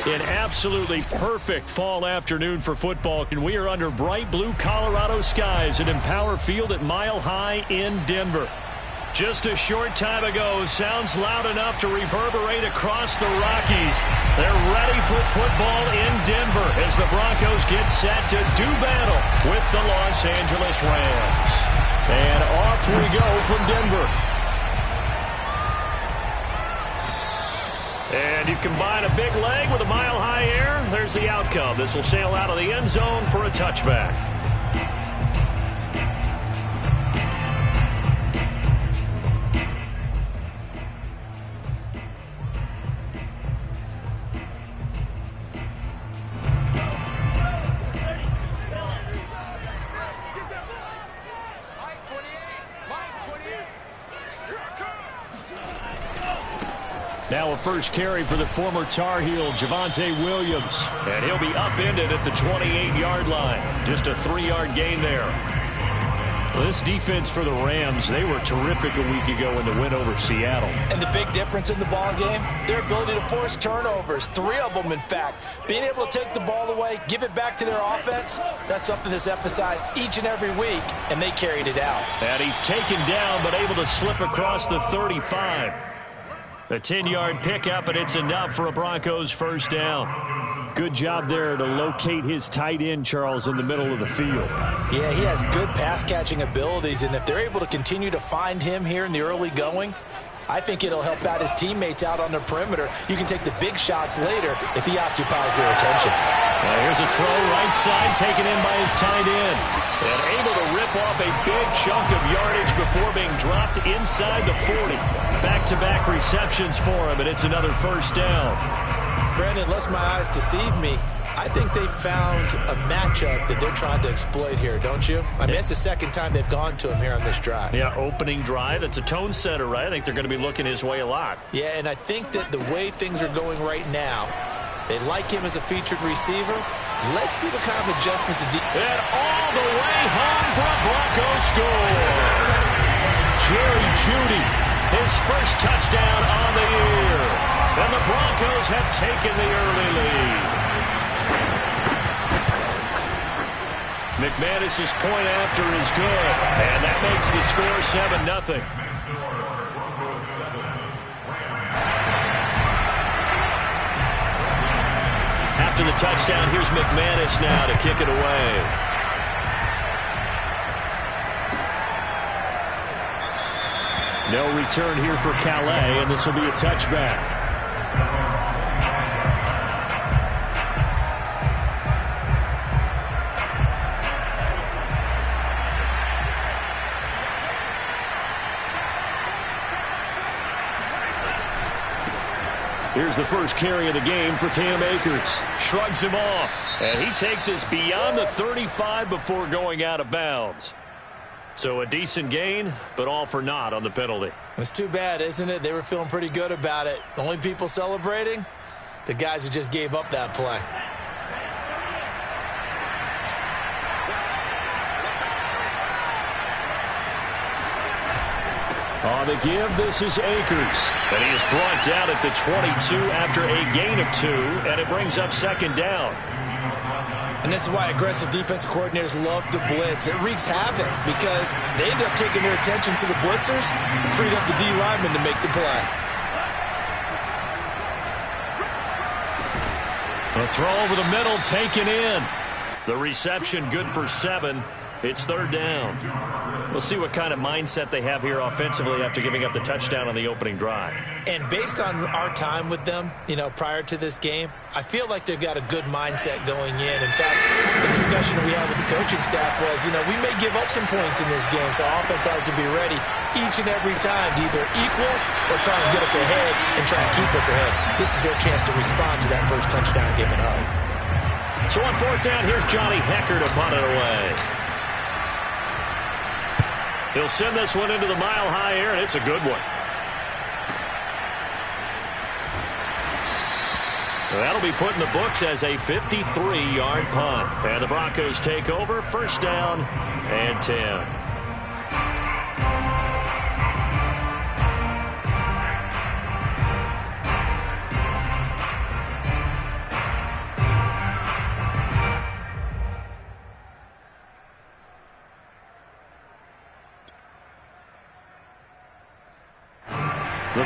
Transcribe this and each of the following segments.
An absolutely perfect fall afternoon for football, and we are under bright blue Colorado skies at Empower Field at Mile High in Denver. Just a short time ago, sounds loud enough to reverberate across the Rockies. They're ready for football in Denver as the Broncos get set to do battle with the Los Angeles Rams. And off we go from Denver. And you combine a big leg with a mile-high air, there's the outcome. This will sail out of the end zone for a touchback. Now a first carry for the former Tar Heel, Javonte Williams. And he'll be upended at the 28-yard line. Just a 3-yard gain there. Well, this defense for the Rams, they were terrific a week ago in the win over Seattle. And the big difference in the ball game, their ability to force turnovers. 3 of them, in fact. Being able to take the ball away, give it back to their offense, that's something that's emphasized each and every week, and they carried it out. And he's taken down, but able to slip across the 35. A 10-yard pickup, and it's enough for a Broncos first down. Good job there to locate his tight end, Charles, in the middle of the field. Yeah, he has good pass-catching abilities, and if they're able to continue to find him here in the early going, I think it'll help out his teammates out on the perimeter. You can take the big shots later if he occupies their attention. Well, here's a throw right side taken in by his tight end. And able to rip off a big chunk of yardage before being dropped inside the 40. Back-to-back receptions for him, and it's another first down. Brandon, unless my eyes deceive me, I think they found a matchup that they're trying to exploit here, don't you? I mean, it's the second time they've gone to him here on this drive. Yeah, opening drive. It's a tone setter, right? I think they're going to be looking his way a lot. Yeah, and I think that the way things are going right now, they like him as a featured receiver. Let's see what kind of adjustments the and all the way home for a Broncos score. Jerry Jeudy, his first touchdown on the year. And the Broncos have taken the early lead. McManus's point after is good, and that makes the score 7-0. After the touchdown, here's McManus now to kick it away. No return here for Calais, and this will be a touchback. Here's the first carry of the game for Cam Akers. Shrugs him off. And he takes us beyond the 35 before going out of bounds. So a decent gain, but all for naught on the penalty. It's too bad, isn't it? They were feeling pretty good about it. The only people celebrating, the guys who just gave up that play. On the give, this is Akers. And he is brought down at the 22 after a gain of 2, and it brings up second down. And this is why aggressive defensive coordinators love to blitz. It wreaks havoc because they end up taking their attention to the blitzers, freed up the D lineman to make the play. A throw over the middle taken in. The reception good for 7. It's third down. We'll see what kind of mindset they have here offensively after giving up the touchdown on the opening drive. And based on our time with them, prior to this game, I feel like they've got a good mindset going in. In fact, the discussion we had with the coaching staff was, we may give up some points in this game, so our offense has to be ready each and every time to either equal or try and get us ahead and try and keep us ahead. This is their chance to respond to that first touchdown given up. So on fourth down, here's Johnny Hecker to punt it away. He'll send this one into the mile-high air, and it's a good one. That'll be put in the books as a 53-yard punt. And the Broncos take over, first down and 10.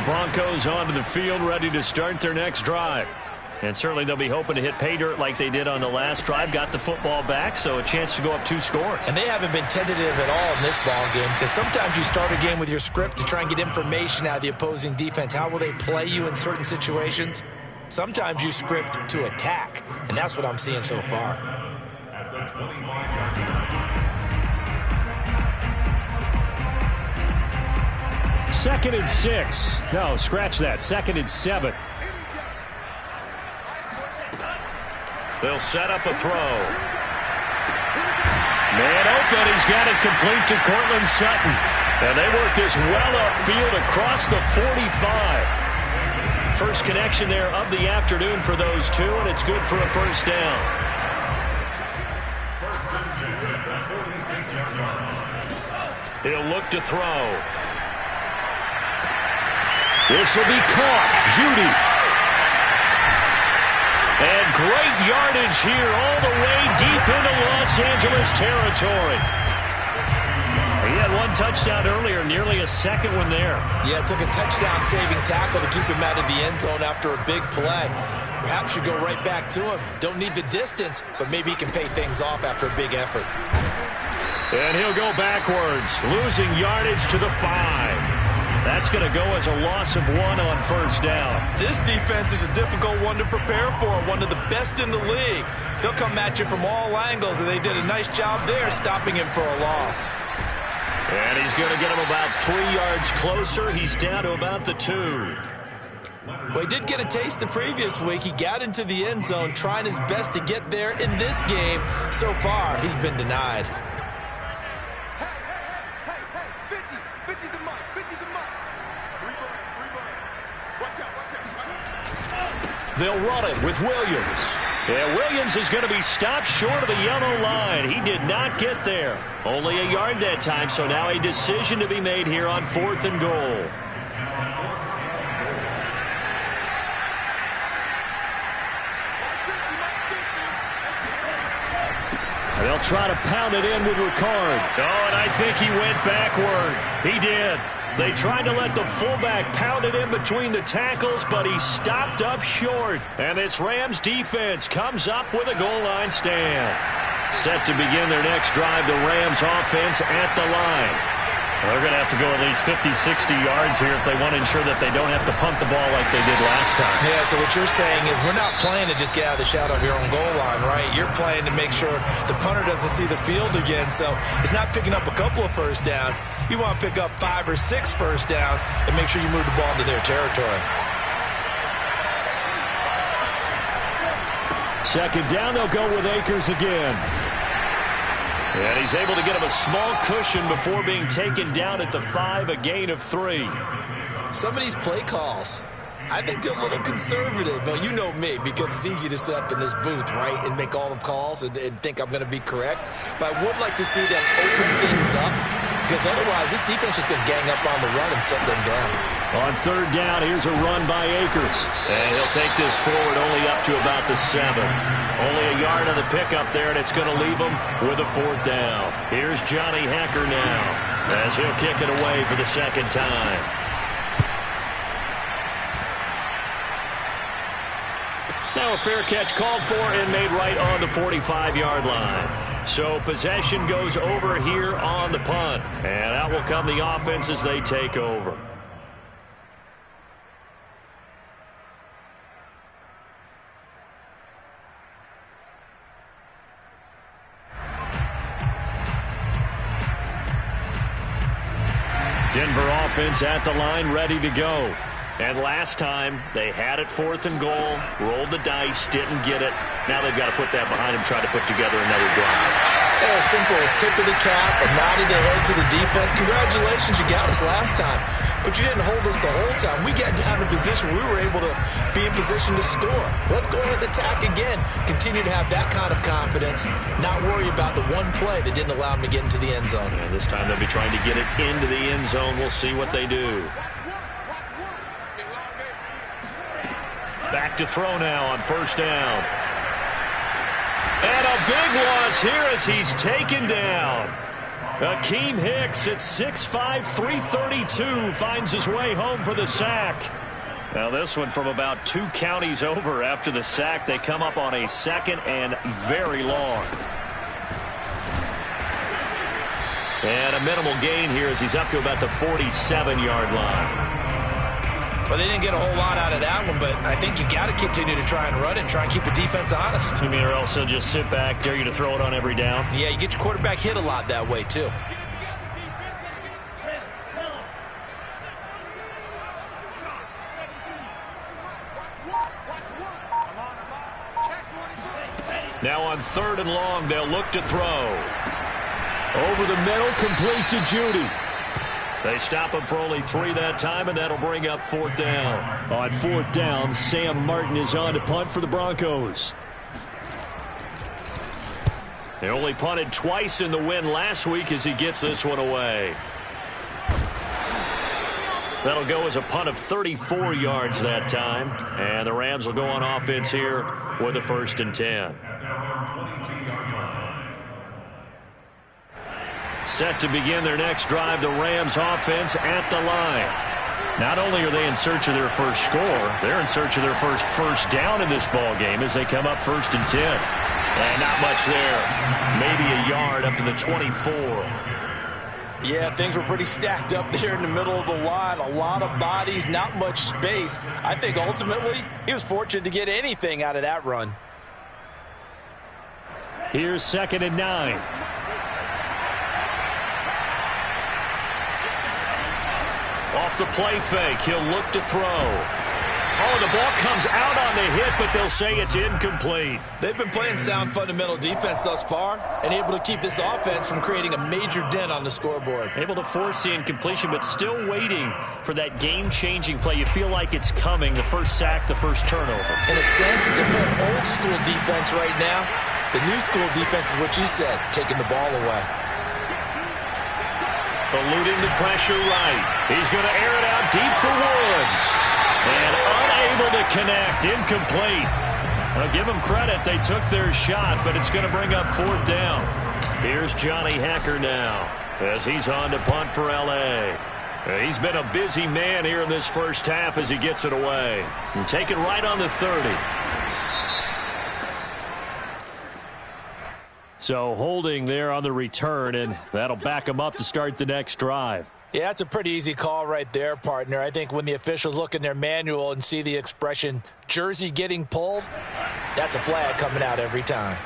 Broncos onto the field, ready to start their next drive. And certainly they'll be hoping to hit pay dirt like they did on the last drive. Got the football back, so a chance to go up 2 scores. And they haven't been tentative at all in this ball game, because sometimes you start a game with your script to try and get information out of the opposing defense. How will they play you in certain situations? Sometimes you script to attack, and that's what I'm seeing so far. At the 25-yard line. 2nd and 6. No, scratch that. 2nd and 7. They'll set up a throw. Man open. He's got it complete to Cortland Sutton. And they work this well upfield across the 45. First connection there of the afternoon for those two, and it's good for a first down. He'll look to throw. This will be caught. Judy. And great yardage here all the way deep into Los Angeles territory. He had 1 touchdown earlier, nearly a second one there. Yeah, took a touchdown-saving tackle to keep him out of the end zone after a big play. Perhaps you go right back to him. Don't need the distance, but maybe he can pay things off after a big effort. And he'll go backwards, losing yardage to the 5. That's going to go as a loss of 1 on first down. This defense is a difficult one to prepare for, one of the best in the league. They'll come at you from all angles, and they did a nice job there stopping him for a loss. And he's going to get him about 3 yards closer. He's down to about the 2. Well, he did get a taste the previous week. He got into the end zone, trying his best to get there in this game. So far, he's been denied. They'll run it with Williams. Yeah, Williams is going to be stopped short of the yellow line. He did not get there. Only a yard that time, so now a decision to be made here on 4th and goal. They'll try to pound it in with Ricard. Oh, and I think he went backward. He did. They tried to let the fullback pound it in between the tackles, but he stopped up short. And this Rams defense comes up with a goal line stand. Set to begin their next drive, the Rams offense at the line. They're going to have to go at least 50, 60 yards here if they want to ensure that they don't have to punt the ball like they did last time. Yeah, so what you're saying is we're not playing to just get out of the shadow of your own goal line, right? You're playing to make sure the punter doesn't see the field again. So it's not picking up a couple of first downs. You want to pick up 5 or 6 first downs and make sure you move the ball into their territory. Second down, they'll go with Akers again. And he's able to get him a small cushion before being taken down at the 5, a gain of 3. Some of these play calls, I think they're a little conservative, but you know me, because it's easy to sit up in this booth, right, and make all the calls and think I'm going to be correct. But I would like to see them open things up, because otherwise this defense is going to gang up on the run and shut them down. On 3rd down, here's a run by Akers. And he'll take this forward only up to about the 7. Only a yard on the pickup there, and it's going to leave him with a 4th down. Here's Johnny Hacker now, as he'll kick it away for the 2nd time. Now a fair catch called for and made right on the 45-yard line. So possession goes over here on the punt. And out will come the offense as they take over. Denver offense at the line, ready to go. And last time, they had it 4th and goal, rolled the dice, didn't get it. Now they've got to put that behind them, try to put together another drive. A simple tip of the cap, a nod of the head to the defense. Congratulations, you got us last time. But you didn't hold us the whole time. We got down in position. We were able to be in position to score. Let's go ahead and attack again. Continue to have that kind of confidence. Not worry about the one play that didn't allow them to get into the end zone. And this time they'll be trying to get it into the end zone. We'll see what they do. Back to throw now on 1st down. And a big loss here as he's taken down. Akeem Hicks at 6'5", 332 finds his way home for the sack. Now this one from about 2 counties over after the sack. They come up on a 2nd and very long. And a minimal gain here as he's up to about the 47-yard line. Well, they didn't get a whole lot out of that one, but I think you got to continue to try and run and try and keep the defense honest. You mean, or else they'll just sit back, dare you to throw it on every down? Yeah, you get your quarterback hit a lot that way, too. Now on 3rd and long, they'll look to throw. Over the middle, complete to Judy. They stop him for only 3 that time, and that'll bring up 4th down. On 4th down, Sam Martin is on to punt for the Broncos. They only punted twice in the win last week as he gets this one away. That'll go as a punt of 34 yards that time. And the Rams will go on offense here with a 1st and 10. Set to begin their next drive, the Rams offense at the line. Not only are they in search of their first score, they're in search of their first down in this ball game as they come up 1st and 10. And not much there. Maybe a yard up to the 24. Yeah, things were pretty stacked up there in the middle of the line. A lot of bodies, not much space. I think ultimately he was fortunate to get anything out of that run. Here's 2nd and 9. Off the play fake, he'll look to throw. Oh, the ball comes out on the hit, but they'll say it's incomplete. They've been playing sound fundamental defense thus far and able to keep this offense from creating a major dent on the scoreboard. Able to force the incompletion, but still waiting for that game-changing play. You feel like it's coming, the first sack, the first turnover. In a sense, they're playing old-school defense right now. The new-school defense is what you said, taking the ball away. Eluding the pressure right. He's going to air it out deep for Woods. And unable to connect. Incomplete. I'll give them credit. They took their shot, but it's going to bring up 4th down. Here's Johnny Hacker now as he's on to punt for L.A. He's been a busy man here in this first half as he gets it away. And take it right on the 30. So holding there on the return, and that'll back him up to start the next drive. Yeah, that's a pretty easy call right there, partner. I think when the officials look in their manual and see the expression, jersey getting pulled, that's a flag coming out every time.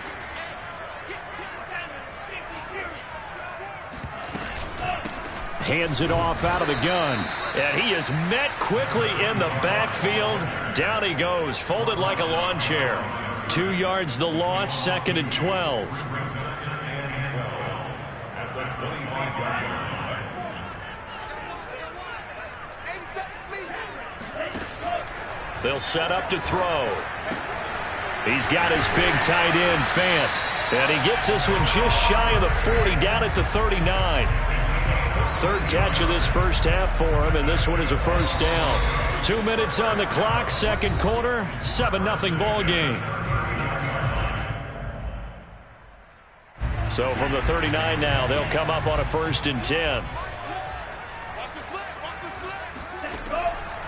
Hands it off out of the gun. And he is met quickly in the backfield. Down he goes, folded like a lawn chair. 2 yards the loss, 2nd and 12. They'll set up to throw. He's got his big tight end, Fant. And he gets this one just shy of the 40, down at the 39. 3rd catch of this first half for him, and this one is a 1st down. 2 minutes on the clock, 2nd quarter, 7-0 ball game. So from the 39 now, they'll come up on a 1st and 10.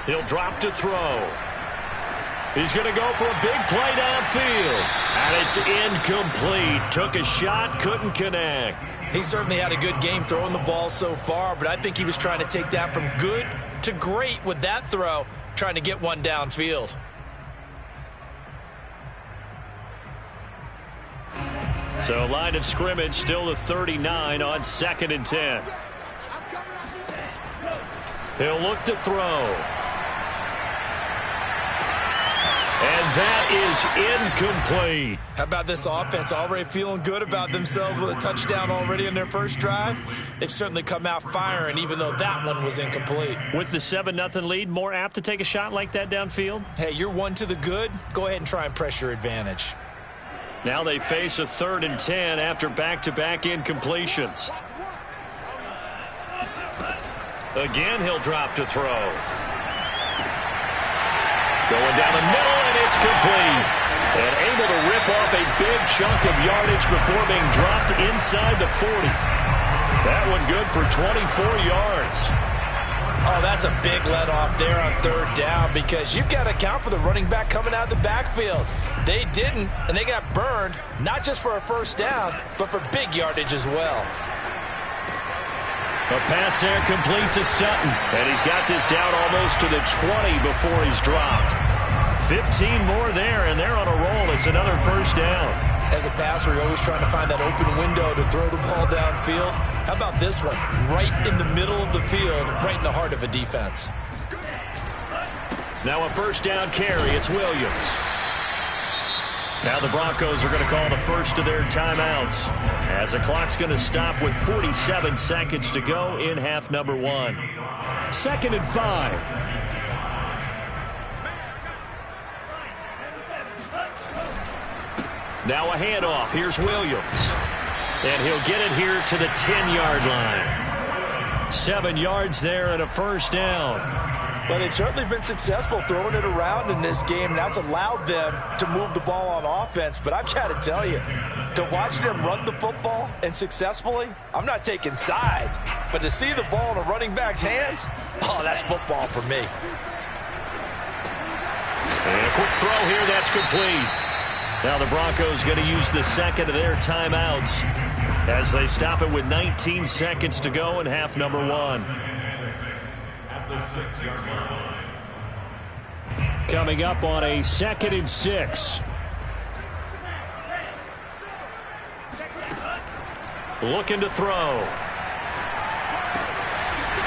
He'll drop to throw. He's going to go for a big play downfield. And it's incomplete. Took a shot, couldn't connect. He certainly had a good game throwing the ball so far, but I think he was trying to take that from good to great with that throw, trying to get one downfield. So line of scrimmage still the 39 on 2nd and 10. He'll look to throw. And that is incomplete. How about this offense already feeling good about themselves with a touchdown already in their first drive? They've certainly come out firing, even though that one was incomplete. With the 7-0 lead, more apt to take a shot like that downfield? Hey, you're one to the good. Go ahead and try and press your advantage. Now they face a 3rd and 10 after back-to-back incompletions. Again, he'll drop to throw. Going down the middle, and it's complete. And able to rip off a big chunk of yardage before being dropped inside the 40. That one good for 24 yards. Oh, that's a big let off there on third down because you've got to account for the running back coming out of the backfield. They didn't, and they got burned, not just for a first down, but for big yardage as well. A pass there complete to Sutton. And he's got this down almost to the 20 before he's dropped. 15 more there, and they're on a roll. It's another first down. As a passer, you're always trying to find that open window to throw the ball downfield. How about this one? Right in the middle of the field, right in the heart of a defense. Now a first down carry. It's Williams. Now the Broncos are going to call the first of their timeouts as the clock's going to stop with 47 seconds to go in half number 1. 2nd and 5. Now a handoff. Here's Williams. And he'll get it here to the 10-yard line. 7 yards there and a first down. Well, they've certainly been successful throwing it around in this game, and that's allowed them to move the ball on offense. But I've got to tell you, to watch them run the football and successfully, I'm not taking sides. But to see the ball in a running back's hands, oh, that's football for me. And a quick throw here, that's complete. Now the Broncos going to use the second of their timeouts as they stop it with 19 seconds to go in half number 1. At the 6-yard line. Coming up on a 2nd and 6. Looking to throw.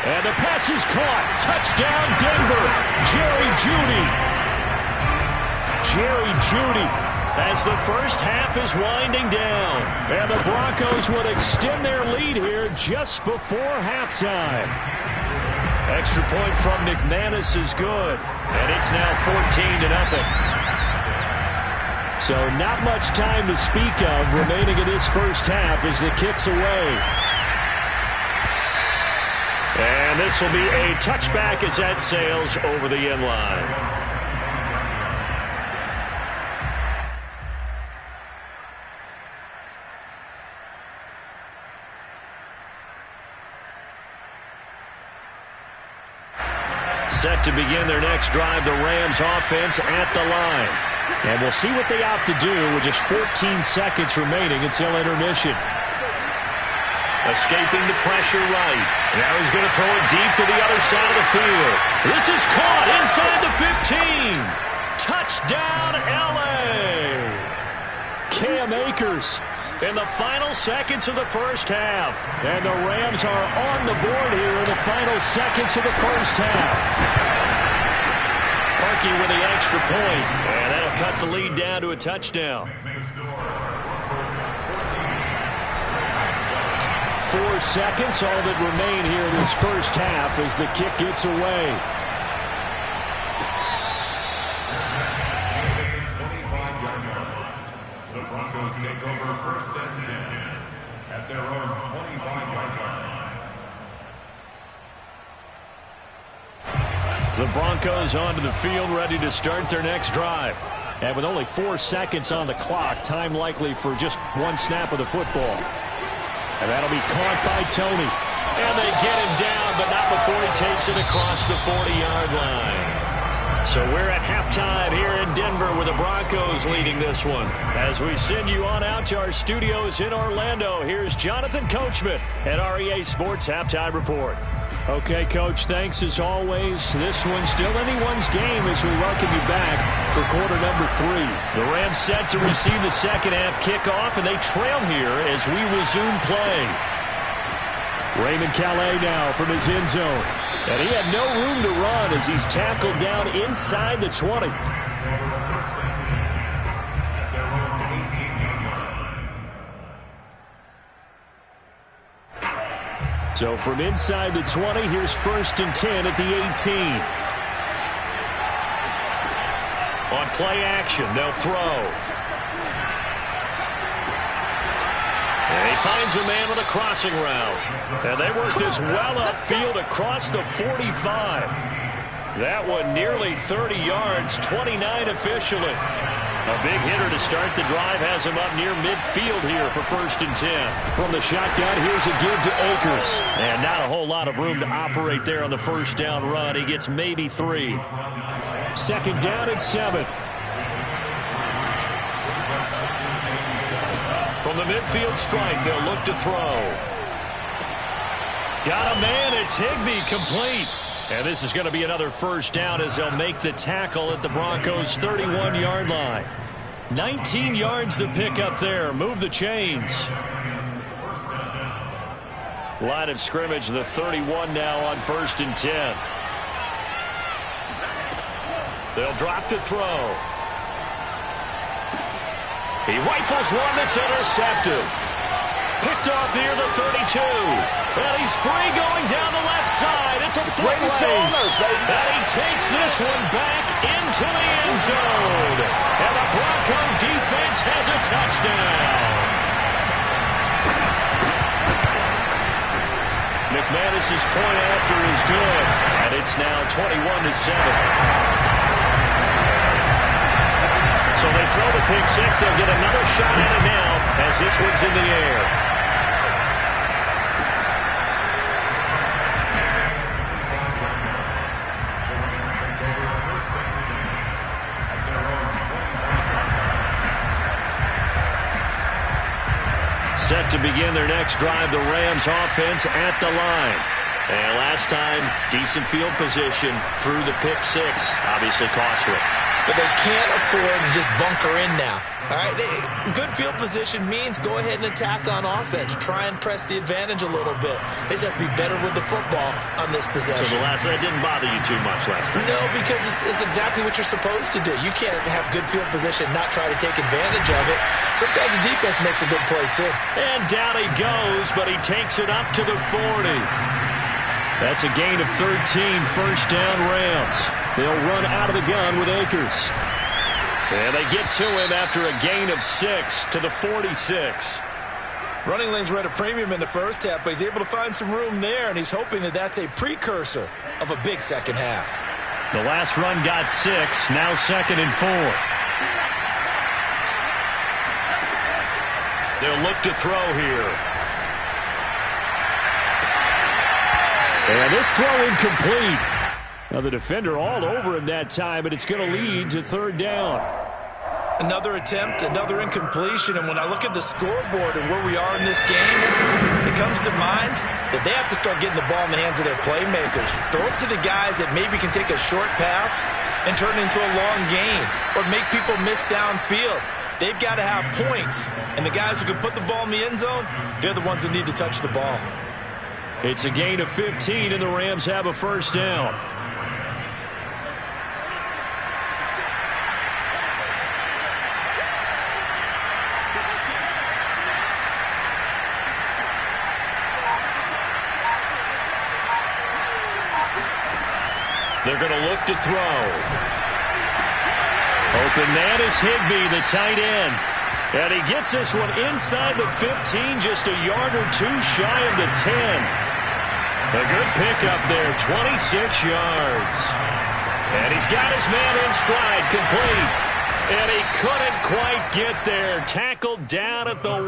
And the pass is caught. Touchdown, Denver. Jerry Jeudy. As the first half is winding down. And the Broncos would extend their lead here just before halftime. Extra point from McManus is good. And it's now 14-0. So not much time to speak of remaining in this first half as the kick's away. And this will be a touchback as that sails over the end line. Set to begin their next drive, the Rams offense at the line. And we'll see what they opt to do with just 14 seconds remaining until intermission. Escaping the pressure right. Now he's going to throw it deep to the other side of the field. This is caught inside the 15. Touchdown, L.A. Cam Akers in the final seconds of the first half. And the Rams are on the board here in the final seconds of the first half. Parkey with the extra point. And that'll cut the lead down to a touchdown. 4 seconds, all that remain here in this first half as the kick gets away. The Broncos take over 1st and 10 at their own 25-yard line. The Broncos onto the field, ready to start their next drive. And with only 4 seconds on the clock, time likely for just one snap of the football. And that'll be caught by Tony. And they get him down, but not before he takes it across the 40-yard line. So we're at halftime here in Denver with the Broncos leading this one. As we send you on out to our studios in Orlando, here's Jonathan Coachman at REA Sports Halftime Report. Okay, Coach, thanks as always. This one's still anyone's game as we welcome you back for quarter number 3. The Rams set to receive the second half kickoff, and they trail here as we resume play. Raymond Calais now from his end zone. And he had no room to run as he's tackled down inside the 20. So from inside the 20, here's 1st and 10 at the 18. On play action, they'll throw. And he finds a man with a crossing route. And they work this well upfield across the 45. That one nearly 30 yards, 29 officially. A big hitter to start the drive has him up near midfield here for 1st and 10. From the shotgun, here's a give to Akers. And not a whole lot of room to operate there on the first down run. He gets maybe 3. 2nd down and 7. From the midfield strike, they'll look to throw. Got a man. It's Higbee, complete. And this is going to be another first down as they'll make the tackle at the Broncos' 31-yard line. 19 yards to pick up there. Move the chains. Line of scrimmage, the 31 now on 1st and 10. They'll drop to throw. He rifles one that's intercepted. Picked off near the 32. And he's free going down the left side. It's a foot race. And he takes this one back into the end zone. And the Bronco defense has a touchdown. McManus's point after is good. And it's now 21-7. So they throw the pick six. They'll get another shot at it now as this one's in the air. Set to begin their next drive, the Rams offense at the line. And last time, decent field position through the pick six. Obviously costly. But they can't afford to just bunker in now. All right, good field position means go ahead and attack on offense. Try and press the advantage a little bit. They just have to be better with the football on this possession. So that didn't bother you too much last time? No, because it's exactly what you're supposed to do. You can't have good field position and not try to take advantage of it. Sometimes the defense makes a good play, too. And down he goes, but he takes it up to the 40. That's a gain of 13, 1st down Rams. They'll run out of the gun with Akers. And they get to him after a gain of 6 to the 46. Running lanes were at a premium in the first half, but he's able to find some room there, and he's hoping that that's a precursor of a big second half. The last run got 6, now 2nd and 4. They'll look to throw here. And this throw incomplete. Now the defender all over him that time, but it's going to lead to 3rd down. Another attempt, another incompletion, and when I look at the scoreboard and where we are in this game, it comes to mind that they have to start getting the ball in the hands of their playmakers. Throw it to the guys that maybe can take a short pass and turn it into a long gain or make people miss downfield. They've got to have points, and the guys who can put the ball in the end zone, they're the ones that need to touch the ball. It's a gain of 15, and the Rams have a 1st down. They're going to look to throw. Open man is Higbee, the tight end. And he gets this one inside the 15, just a yard or two shy of the 10. A good pickup there, 26 yards. And he's got his man in stride, complete. And he couldn't quite get there. Tackled down at the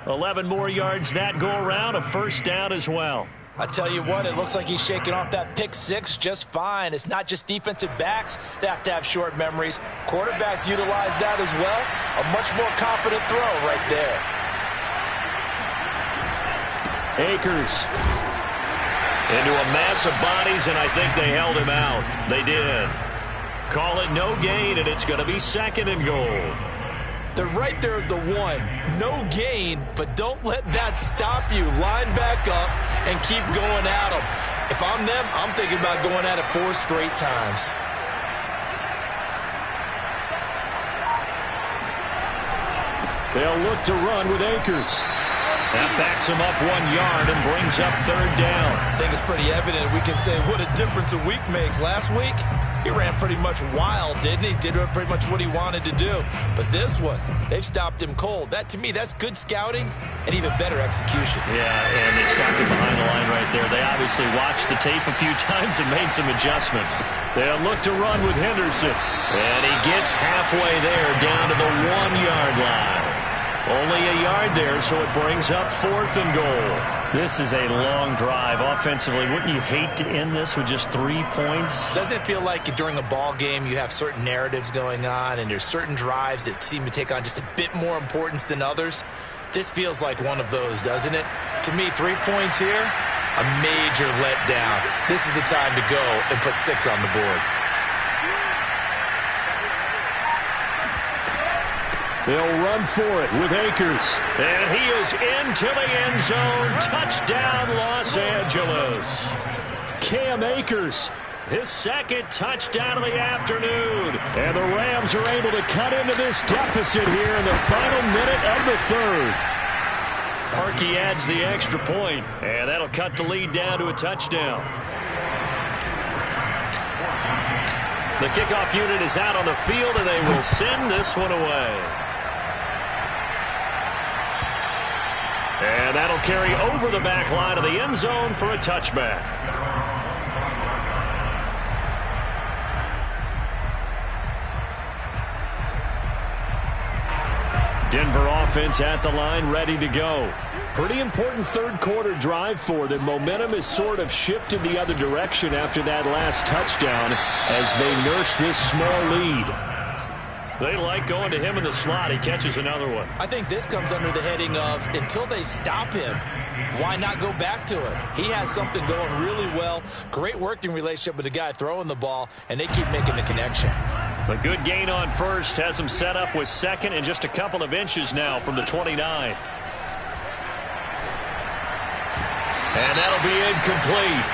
1. 11 more yards that go around, a 1st down as well. I tell you what, it looks like he's shaking off that pick six just fine. It's not just defensive backs that have to have short memories. Quarterbacks utilize that as well. A much more confident throw right there. Akers into a mass of bodies, and I think they held him out. They did. Call it no gain, and it's going to be 2nd and goal. They're right there at the 1. No gain, but don't let that stop you. Line back up and keep going at them. If I'm them, I'm thinking about going at it 4 straight times. They'll look to run with Akers. That backs him up 1 yard and brings up 3rd down. I think it's pretty evident we can say what a difference a week makes. Last week, he ran pretty much wild, didn't he? Did pretty much what he wanted to do. But this one, they've stopped him cold. That, to me, that's good scouting and even better execution. Yeah, and they stopped him behind the line right there. They obviously watched the tape a few times and made some adjustments. They'll look to run with Henderson. And he gets halfway there, down to the 1-yard line. Only a yard there, so it brings up 4th and goal. This is a long drive offensively. Wouldn't you hate to end this with just 3 points? Doesn't it feel like during a ball game you have certain narratives going on and there's certain drives that seem to take on just a bit more importance than others? This feels like one of those, doesn't it? To me, 3 points here, a major letdown. This is the time to go and put 6 on the board. They'll run for it with Akers. And he is into the end zone. Touchdown, Los Angeles. Cam Akers, his 2nd touchdown of the afternoon. And the Rams are able to cut into this deficit here in the final minute of the 3rd. Parkey adds the extra point, and that'll cut the lead down to a touchdown. The kickoff unit is out on the field, and they will send this one away. And that'll carry over the back line of the end zone for a touchback. Denver offense at the line, ready to go. Pretty important 3rd quarter drive for them. Momentum has sort of shifted the other direction after that last touchdown as they nurse this small lead. They like going to him in the slot. He catches another one. I think this comes under the heading of until they stop him, why not go back to it? He has something going really well. Great working relationship with the guy throwing the ball, and they keep making the connection. A good gain on 1st has him set up with 2nd and just a couple of inches now from the 29. And that'll be incomplete.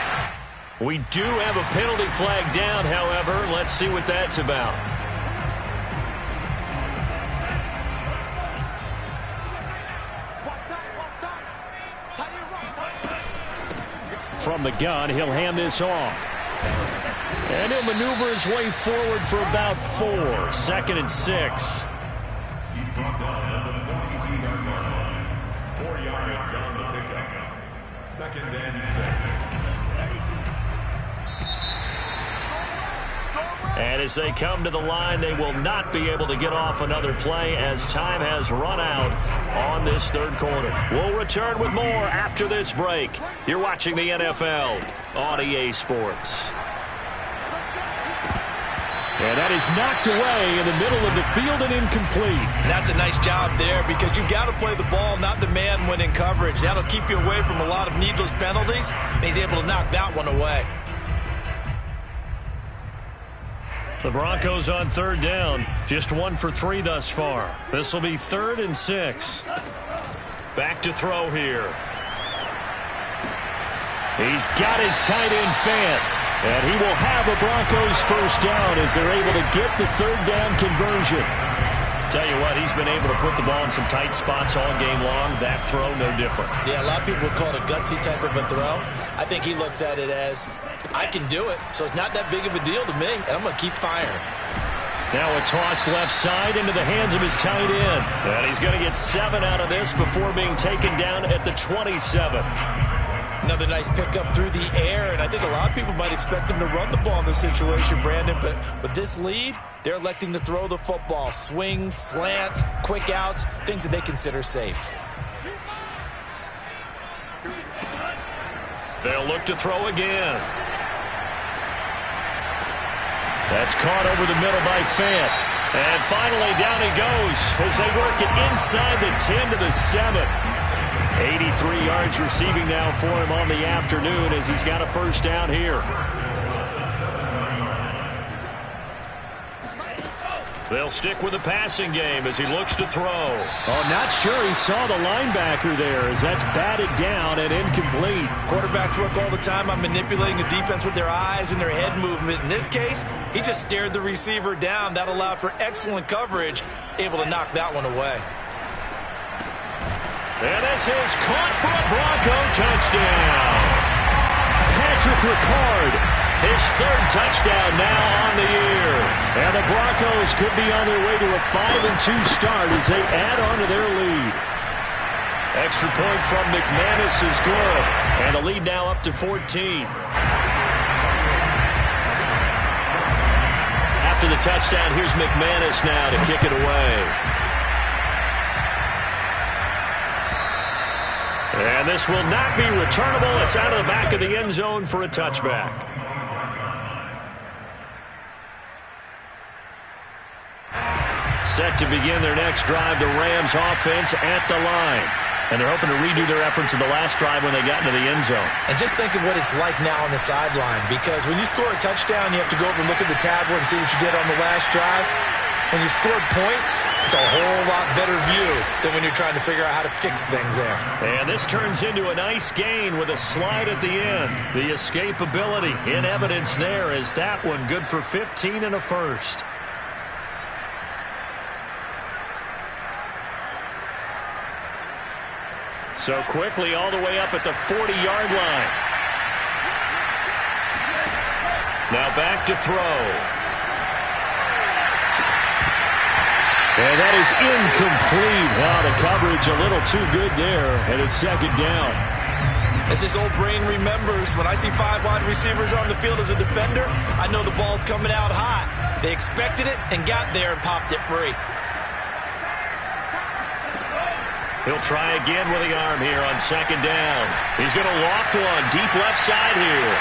We do have a penalty flag down, however. Let's see what that's about. From the gun, he'll hand this off. And he'll maneuver his way forward for about 4. 2nd and 6. He's brought down at the 42-yard line. 4 yards on the pickup. 2nd and 6. And as they come to the line, they will not be able to get off another play as time has run out on this 3rd quarter. We'll return with more after this break. You're watching the NFL on EA Sports. And that is knocked away in the middle of the field and incomplete. That's a nice job there because you've got to play the ball, not the man when in coverage. That'll keep you away from a lot of needless penalties, and he's able to knock that one away. The Broncos on 3rd down. Just 1 for 3 thus far. This will be 3rd and 6. Back to throw here. He's got his tight end Fant. And he will have a Broncos 1st down as they're able to get the 3rd down conversion. Tell you what, he's been able to put the ball in some tight spots all game long. That throw, no different. Yeah, a lot of people would call it a gutsy type of a throw. I think he looks at it as, I can do it, so it's not that big of a deal to me, and I'm going to keep firing. Now a toss left side into the hands of his tight end. And he's going to get 7 out of this before being taken down at the 27. Another nice pickup through the air, and I think a lot of people might expect him to run the ball in this situation, Brandon, but with this lead, they're electing to throw the football. Swings, slants, quick outs, things that they consider safe. They'll look to throw again. That's caught over the middle by Fant. And finally down he goes as they work it inside the 10 to the 7. 83 yards receiving now for him on the afternoon as he's got a 1st down here. They'll stick with the passing game as he looks to throw. Oh, not sure he saw the linebacker there as that's batted down and incomplete. Quarterbacks work all the time on manipulating the defense with their eyes and their head movement. In this case, he just stared the receiver down. That allowed for excellent coverage, able to knock that one away. And this is caught for a Bronco touchdown. Patrick Ricard His third touchdown now on the year. And the Broncos could be on their way to a 5-2 start as they add on to their lead. Extra point from McManus is good. And the lead now up to 14. After the touchdown, here's McManus now to kick it away. And this will not be returnable. It's out of the back of the end zone for a touchback. Set to begin their next drive, the Rams offense at the line. And they're hoping to redo their efforts in the last drive when they got into the end zone. And just think of what it's like now on the sideline, because when you score a touchdown, you have to go over and look at the tablet and see what you did on the last drive. When you scored points, it's a whole lot better view than when you're trying to figure out how to fix things there. And this turns into a nice gain with a slide at the end. The escapability in evidence there is that one good for 15 and a first. So quickly all the way up at the 40-yard line. Now back to throw. And that is incomplete. Wow, the coverage a little too good there, and it's second down. As this old brain remembers, when I see 5 wide receivers on the field as a defender, I know the ball's coming out hot. They expected it and got there and popped it free. He'll try again with the arm here on second down. He's going to loft one deep left side here.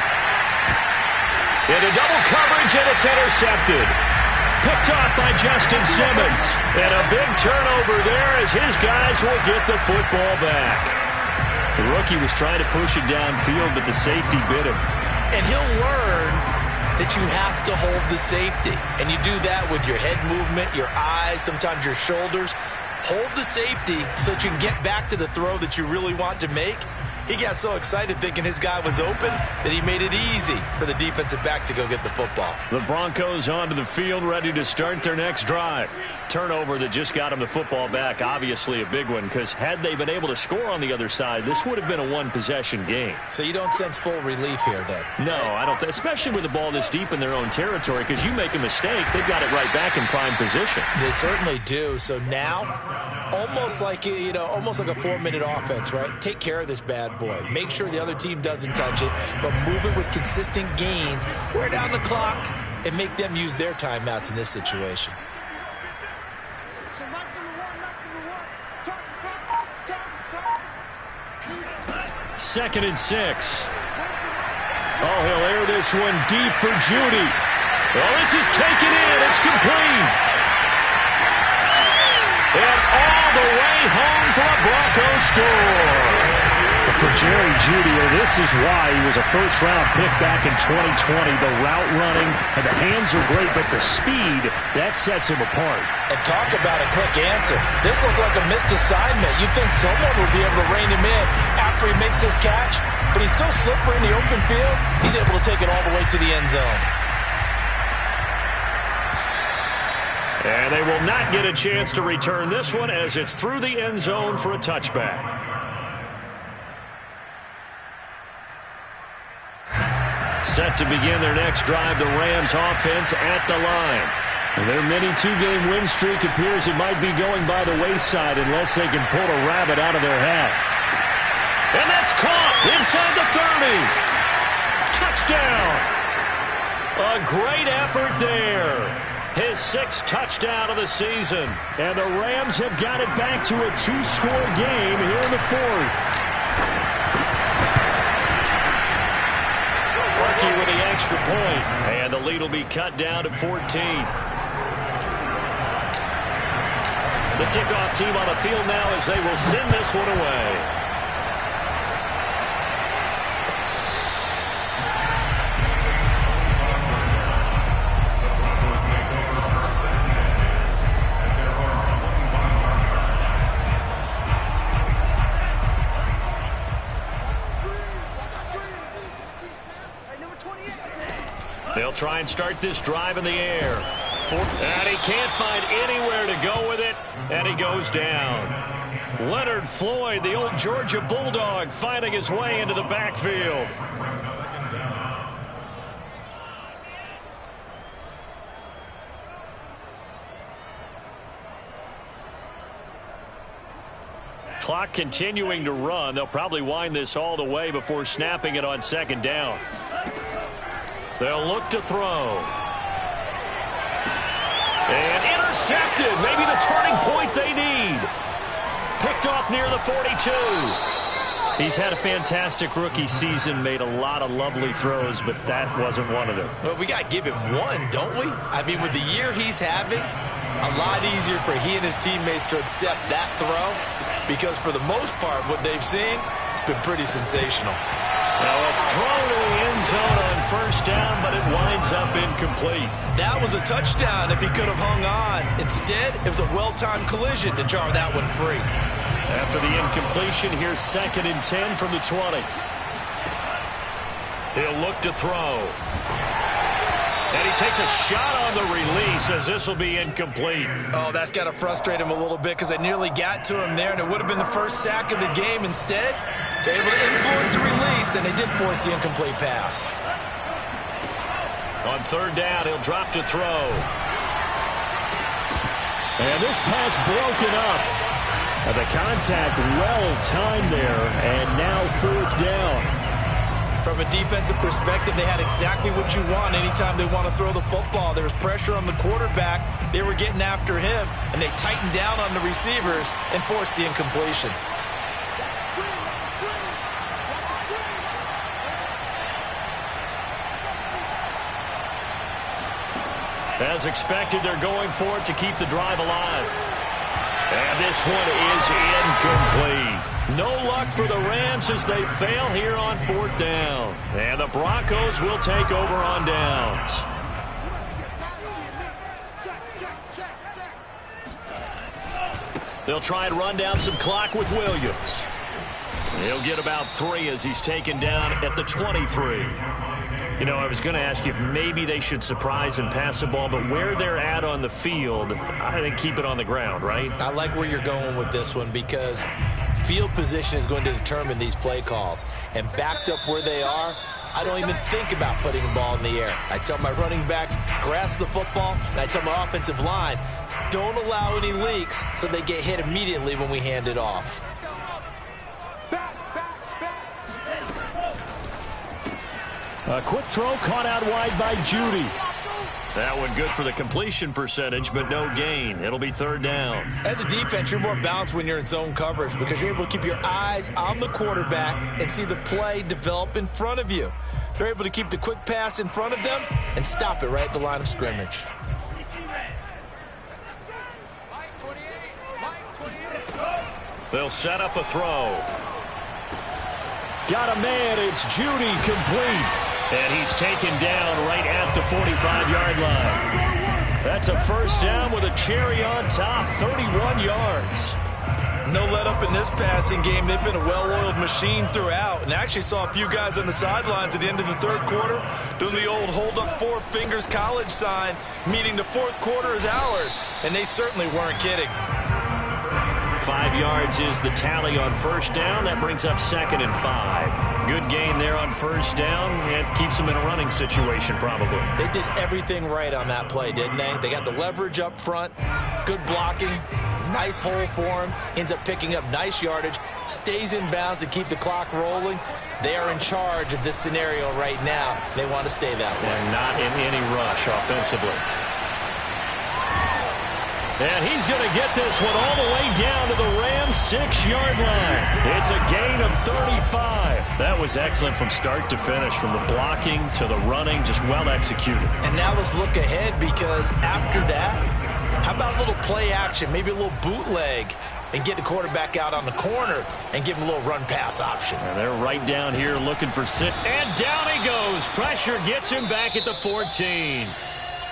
Into double coverage, and it's intercepted. Picked off by Justin Simmons. And a big turnover there as his guys will get the football back. The rookie was trying to push it downfield, but the safety bit him. And he'll learn that you have to hold the safety. And you do that with your head movement, your eyes, sometimes your shoulders. Hold the safety so that you can get back to the throw that you really want to make. He got so excited thinking his guy was open that he made it easy for the defensive back to go get the football. The Broncos onto the field, ready to start their next drive. Turnover that just got him the football back, obviously a big one, because had they been able to score on the other side, this would have been a one-possession game. So you don't sense full relief here, then? No, I don't. Especially with the ball this deep in their own territory, because you make a mistake, they've got it right back in prime position. They certainly do. So now, almost like a 4-minute offense, right? Take care of this bad boy. Make sure the other team doesn't touch it, but move it with consistent gains. Wear down the clock and make them use their timeouts in this situation. Second and 6. Oh, he'll air this one deep for Judy. Well, this is taken in. It's complete. And all the way home for a Broncos score. For Jerry Jeudy, this is why he was a first-round pick back in 2020. The route running and the hands are great, but the speed, that sets him apart. And talk about a quick answer. This looked like a missed assignment. You'd think someone would be able to rein him in after he makes this catch, but he's so slippery in the open field, he's able to take it all the way to the end zone. And they will not get a chance to return this one as it's through the end zone for a touchback. Set to begin their next drive, the Rams offense at the line. Their mini 2-game win streak appears it might be going by the wayside unless they can pull a rabbit out of their hat. And that's caught inside the 30. Touchdown. A great effort there. His 6th touchdown of the season. And the Rams have got it back to a 2-score game here in the 4th. With the extra point, and the lead will be cut down to 14. The kickoff team on the field now as they will send this one away. They'll try and start this drive in the air. And he can't find anywhere to go with it, and he goes down. Leonard Floyd, the old Georgia Bulldog, finding his way into the backfield. Clock continuing to run. They'll probably wind this all the way before snapping it on second down. They'll look to throw. And intercepted. Maybe the turning point they need. Picked off near the 42. He's had a fantastic rookie season, made a lot of lovely throws, but that wasn't one of them. Well, we got to give him one, don't we? I mean, with the year he's having, a lot easier for he and his teammates to accept that throw because for the most part, what they've seen, it's been pretty sensational. Now a throw to the end zone on first down, but it winds up incomplete. That was a touchdown if he could have hung on. Instead, it was a well-timed collision to jar that one free. After the incompletion, here's 2nd and 10 from the 20. He'll look to throw. And he takes a shot on the release as this will be incomplete. Oh, that's got to frustrate him a little bit because they nearly got to him there, and it would have been the first sack of the game. Instead, they're able to influence the release, and they did force the incomplete pass. On third down, he'll drop to throw. And this pass broken up. And the contact well-timed there, and now 4th down. From a defensive perspective, they had exactly what you want anytime they want to throw the football. There was pressure on the quarterback. They were getting after him, and they tightened down on the receivers and forced the incompletion. As expected, they're going for it to keep the drive alive. And this one is incomplete. No luck for the Rams as they fail here on 4th down. And the Broncos will take over on downs. They'll try and run down some clock with Williams. He'll get about 3 as he's taken down at the 23. You know, I was going to ask you if maybe they should surprise and pass the ball, but where they're at on the field, I think keep it on the ground, right? I like where you're going with this one because field position is going to determine these play calls. And backed up where they are, I don't even think about putting the ball in the air. I tell my running backs, grasp the football, and I tell my offensive line, don't allow any leaks so they get hit immediately when we hand it off. A quick throw caught out wide by Judy. That one good for the completion percentage, but no gain. It'll be 3rd down. As a defense, you're more balanced when you're in zone coverage because you're able to keep your eyes on the quarterback and see the play develop in front of you. They're able to keep the quick pass in front of them and stop it right at the line of scrimmage. They'll set up a throw. Got a man. It's Judy, complete. And he's taken down right at the 45-yard line. That's a first down with a cherry on top, 31 yards. No let up in this passing game. They've been a well-oiled machine throughout. And actually saw a few guys on the sidelines at the end of the 3rd quarter doing the old hold up 4 fingers college sign, meaning the 4th quarter is ours. And they certainly weren't kidding. 5 yards is the tally on first down. That brings up 2nd and 5. Good gain there on first down. It keeps them in a running situation probably. They did everything right on that play, didn't they? They got the leverage up front, good blocking, nice hole for him, ends up picking up nice yardage, stays in bounds to keep the clock rolling. They are in charge of this scenario right now. They want to stay that way. And not in any rush offensively. And he's going to get this one all the way down to the Rams' 6-yard line. It's a gain of 35. That was excellent from start to finish, from the blocking to the running, just well executed. And now let's look ahead because after that, how about a little play action, maybe a little bootleg, and get the quarterback out on the corner and give him a little run-pass option. And they're right down here looking for sit. And down he goes. Pressure gets him back at the 14.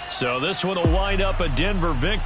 So this one will wind up a Denver victory.